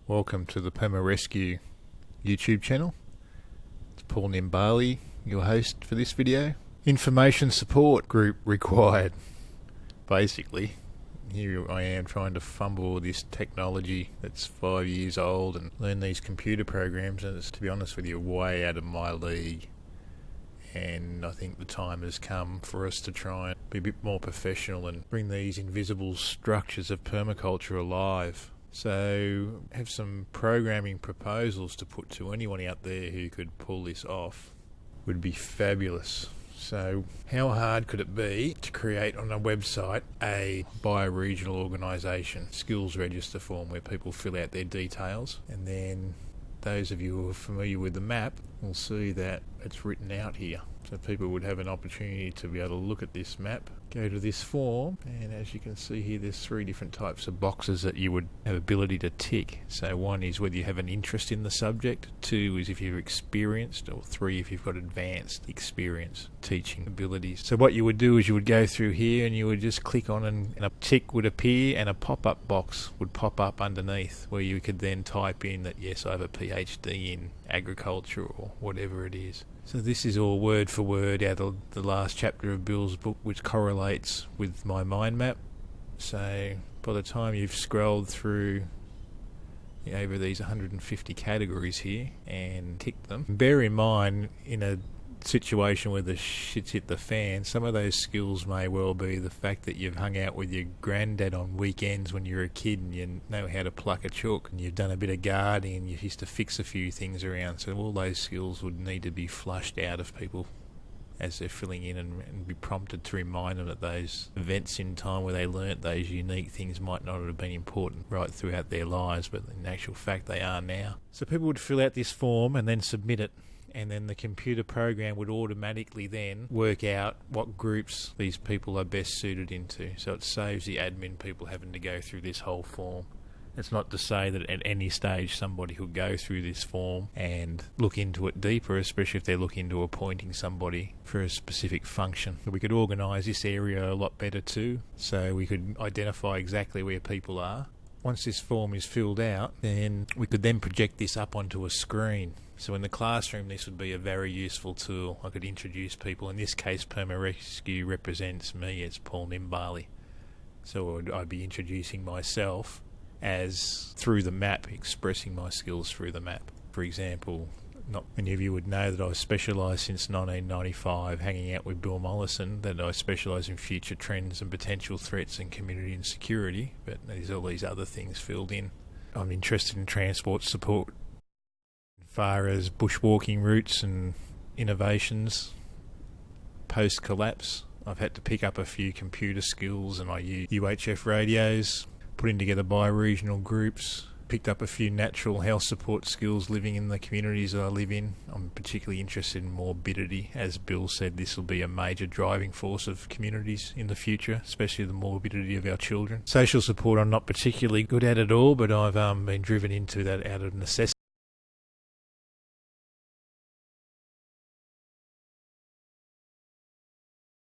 Welcome to the Puma Rescue YouTube channel. It's Paul Nimbali, your host for this video. Information support group required. Basically, here I am trying to fumble this technology that's 5 years old and learn these computer programs, and it's, to be honest with you, way out of my league. And I think the time has come for us to try and be a bit more professional and bring these invisible structures of permaculture alive. So have some programming proposals to put to anyone out there who could pull this off. Would be fabulous. So how hard could it be to create on a website a bioregional organisation skills register form where people fill out their details, and then those of you who are familiar with the map will see that it's written out here. So people would have an opportunity to be able to look at this map, go to this form, and as you can see here, there's 3 different types of boxes that you would have ability to tick. So 1 is whether you have an interest in the subject, 2 is if you're experienced, or 3 if you've got advanced experience teaching abilities. So what you would do is you would go through here and you would just click on, and a tick would appear and a pop-up box would pop up underneath where you could then type in that yes, I have a PhD in agriculture or whatever it is. So this is all word for word out of the last chapter of Bill's book, which correlates with my mind map. So by the time you've scrolled through over these 150 categories here and ticked them, bear in mind, in a situation where the shit's hit the fan, some of those skills may well be the fact that you've hung out with your granddad on weekends when you were a kid and you know how to pluck a chook, and you've done a bit of gardening and you used to fix a few things around. So all those skills would need to be flushed out of people as they're filling in, and be prompted to remind them that those events in time where they learnt those unique things might not have been important right throughout their lives, but in actual fact they are now. So people would fill out this form and then submit it, and then the computer program would automatically then work out what groups these people are best suited into. So it saves the admin people having to go through this whole form. It's not to say that at any stage somebody could go through this form and look into it deeper, especially if they're looking into appointing somebody for a specific function. We could organise this area a lot better too, so we could identify exactly where people are. Once this form is filled out, then we could then project this up onto a screen. So in the classroom, this would be a very useful tool. I could introduce people. In this case, Puma Rescue represents me as Paul Nimbali. So I'd be introducing myself as through the map, expressing my skills through the map. For example, not many of you would know that I've specialised since 1995 hanging out with Bill Mollison, that I specialise in future trends and potential threats and community and security, but there's all these other things filled in. I'm interested in transport support as far as bushwalking routes and innovations post-collapse. I've had to pick up a few computer skills, and I use UHF radios, putting together bioregional groups, picked up a few natural health support skills living in the communities that I live in. I'm particularly interested in morbidity. As Bill said, this will be a major driving force of communities in the future, especially the morbidity of our children. Social support I'm not particularly good at all, but I've been driven into that out of necessity.